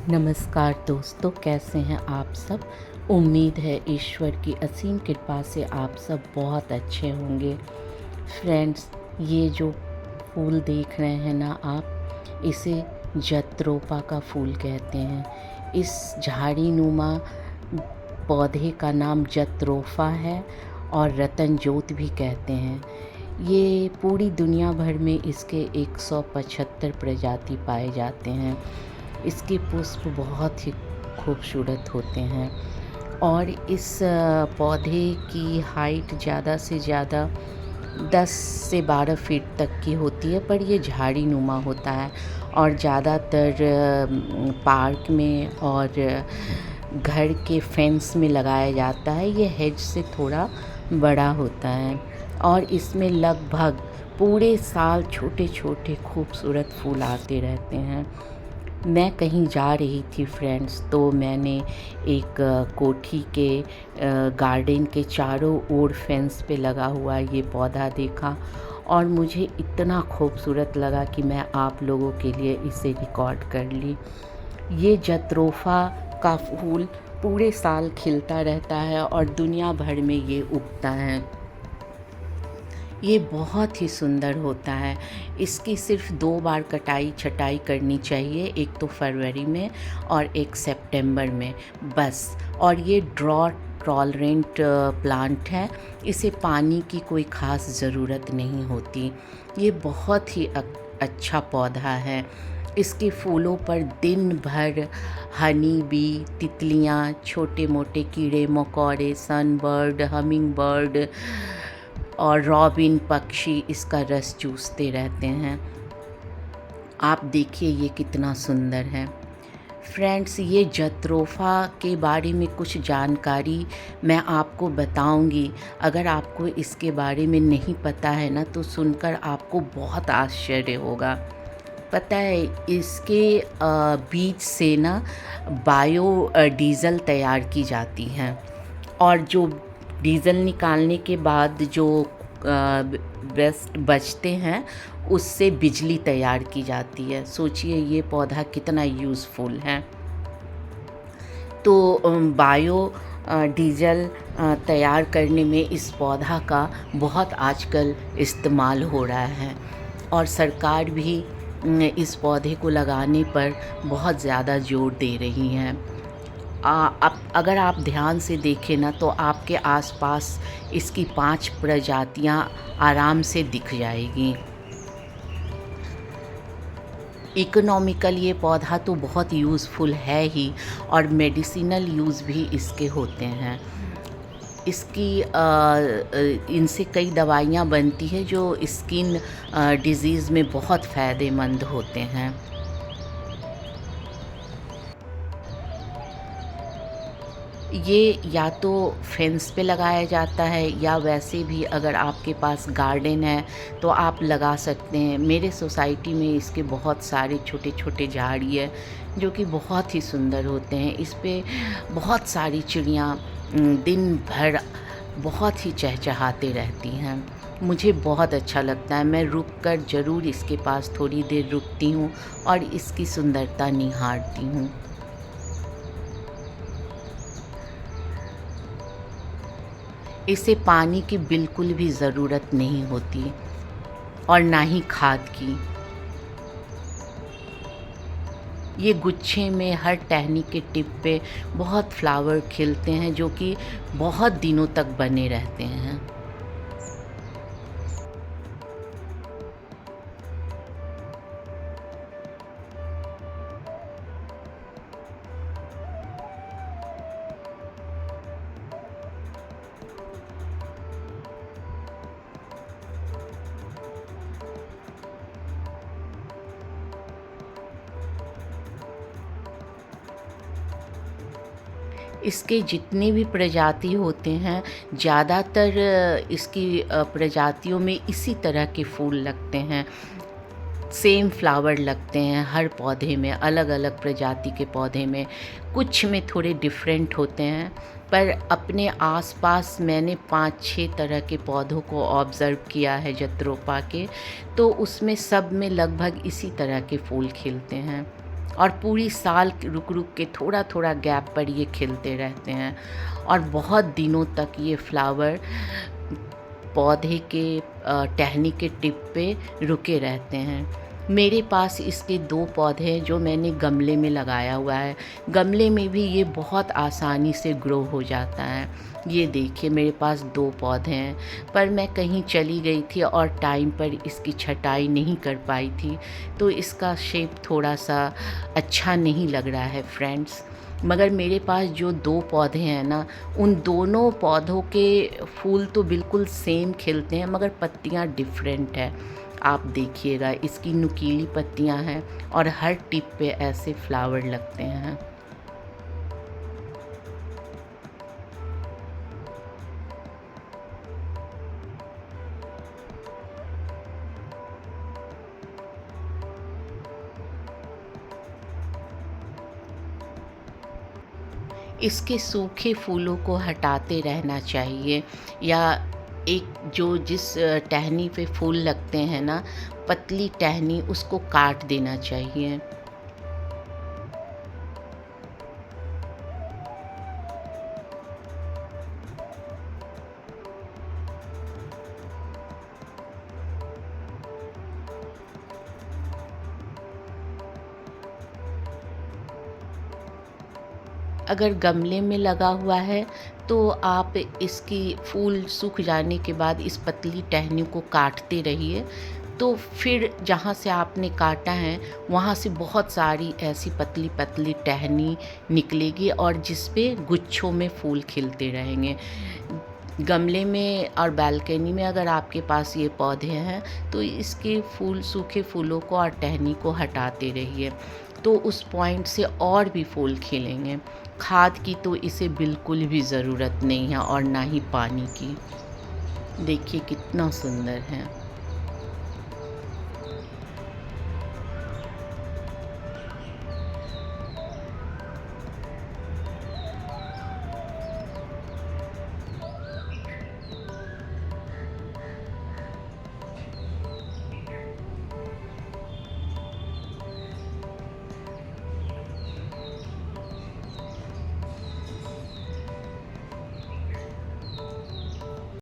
नमस्कार दोस्तों, कैसे हैं आप सब। उम्मीद है ईश्वर की असीम कृपा से आप सब बहुत अच्छे होंगे। फ्रेंड्स, ये जो फूल देख रहे हैं ना आप, इसे जत्रोपा का फूल कहते हैं। इस झाड़ी नुमा पौधे का नाम जत्रोफा है और रतन ज्योत भी कहते हैं। ये पूरी दुनिया भर में इसके 175 प्रजाति पाए जाते हैं। इसके पुष्प बहुत ही खूबसूरत होते हैं और इस पौधे की हाइट ज़्यादा से ज़्यादा 10 से 12 फीट तक की होती है, पर ये झाड़ी नुमा होता है और ज़्यादातर पार्क में और घर के फेंस में लगाया जाता है। ये हेज से थोड़ा बड़ा होता है और इसमें लगभग पूरे साल छोटे छोटे खूबसूरत फूल आते रहते हैं। मैं कहीं जा रही थी फ्रेंड्स, तो मैंने एक कोठी के गार्डन के चारों ओर फेंस पे लगा हुआ ये पौधा देखा और मुझे इतना खूबसूरत लगा कि मैं आप लोगों के लिए इसे रिकॉर्ड कर ली। ये जत्रोफा का फूल पूरे साल खिलता रहता है और दुनिया भर में ये उगता है। ये बहुत ही सुंदर होता है। इसकी सिर्फ 2 बार कटाई छटाई करनी चाहिए, एक तो फरवरी में और एक सितंबर में बस। और ये ड्रॉट टॉलरेंट प्लांट है, इसे पानी की कोई ख़ास ज़रूरत नहीं होती। ये बहुत ही अच्छा पौधा है। इसके फूलों पर दिन भर हनी बी, तितलियाँ, छोटे मोटे कीड़े मकोड़े, सनबर्ड, हमिंग बर्ड और रॉबिन पक्षी इसका रस चूसते रहते हैं। आप देखिए ये कितना सुंदर है। फ्रेंड्स, ये जत्रोफा के बारे में कुछ जानकारी मैं आपको बताऊंगी। अगर आपको इसके बारे में नहीं पता है ना, तो सुनकर आपको बहुत आश्चर्य होगा। पता है, इसके बीज से ना बायो डीज़ल तैयार की जाती हैं और जो डीज़ल निकालने के बाद जो वेस्ट बचते हैं उससे बिजली तैयार की जाती है। सोचिए ये पौधा कितना यूज़फुल है। तो बायो डीज़ल तैयार करने में इस पौधा का बहुत आजकल इस्तेमाल हो रहा है और सरकार भी इस पौधे को लगाने पर बहुत ज़्यादा जोर दे रही हैं। अगर आप ध्यान से देखें ना, तो आपके आसपास इसकी 5 प्रजातियां आराम से दिख जाएगी। इकोनॉमिकल ये पौधा तो बहुत यूज़फुल है ही और मेडिसिनल यूज़ भी इसके होते हैं। इसकी इनसे कई दवाइयाँ बनती हैं जो स्किन डिज़ीज़ में बहुत फ़ायदेमंद होते हैं। ये या तो फेंस पे लगाया जाता है या वैसे भी अगर आपके पास गार्डन है तो आप लगा सकते हैं। मेरे सोसाइटी में इसके बहुत सारे छोटे छोटे झाड़ी है जो कि बहुत ही सुंदर होते हैं। इस पे बहुत सारी चिड़ियाँ दिन भर बहुत ही चहचहाते रहती हैं। मुझे बहुत अच्छा लगता है। मैं रुक कर ज़रूर इसके पास थोड़ी देर रुकती हूँ और इसकी सुंदरता निहारती हूँ। इसे पानी की बिल्कुल भी ज़रूरत नहीं होती और ना ही खाद की। ये गुच्छे में हर टहनी के टिप पे बहुत फ्लावर खिलते हैं जो कि बहुत दिनों तक बने रहते हैं। इसके जितने भी प्रजाति होते हैं, ज़्यादातर इसकी प्रजातियों में इसी तरह के फूल लगते हैं। सेम फ्लावर लगते हैं हर पौधे में, अलग अलग प्रजाति के पौधे में। कुछ में थोड़े डिफरेंट होते हैं, पर अपने आसपास मैंने 5-6 तरह के पौधों को ऑब्ज़र्व किया है जत्रोपा के, तो उसमें सब में लगभग इसी तरह के फूल खिलते हैं। और पूरी साल रुक रुक के थोड़ा थोड़ा गैप पर ये खिलते रहते हैं और बहुत दिनों तक ये फ्लावर पौधे के टहनी के टिप पे रुके रहते हैं। मेरे पास इसके 2 पौधे हैं जो मैंने गमले में लगाया हुआ है। गमले में भी ये बहुत आसानी से ग्रो हो जाता है। ये देखिए मेरे पास 2 पौधे हैं, पर मैं कहीं चली गई थी और टाइम पर इसकी छटाई नहीं कर पाई थी, तो इसका शेप थोड़ा-सा अच्छा नहीं लग रहा है फ्रेंड्स। मगर मेरे पास जो 2 पौधे हैं ना, उन दोनों पौधों के फूल तो बिल्कुल सेम खिलते हैं मगर पत्तियाँ डिफरेंट है। आप देखिएगा इसकी नुकीली पत्तियाँ हैं और हर टिप पे ऐसे फ्लावर लगते हैं। इसके सूखे फूलों को हटाते रहना चाहिए, या एक जो जिस टहनी पे फूल लगते हैं ना, पतली टहनी उसको काट देना चाहिए। अगर गमले में लगा हुआ है तो आप इसकी फूल सूख जाने के बाद इस पतली टहनी को काटते रहिए, तो फिर जहाँ से आपने काटा है वहाँ से बहुत सारी ऐसी पतली पतली टहनी निकलेगी और जिस पे गुच्छों में फूल खिलते रहेंगे। गमले में और बालकनी में अगर आपके पास ये पौधे हैं तो इसके फूल, सूखे फूलों को और टहनी को हटाते रहिए, तो उस पॉइंट से और भी फूल खिलेंगे। खाद की तो इसे बिल्कुल भी ज़रूरत नहीं है और ना ही पानी की। देखिए कितना सुंदर है।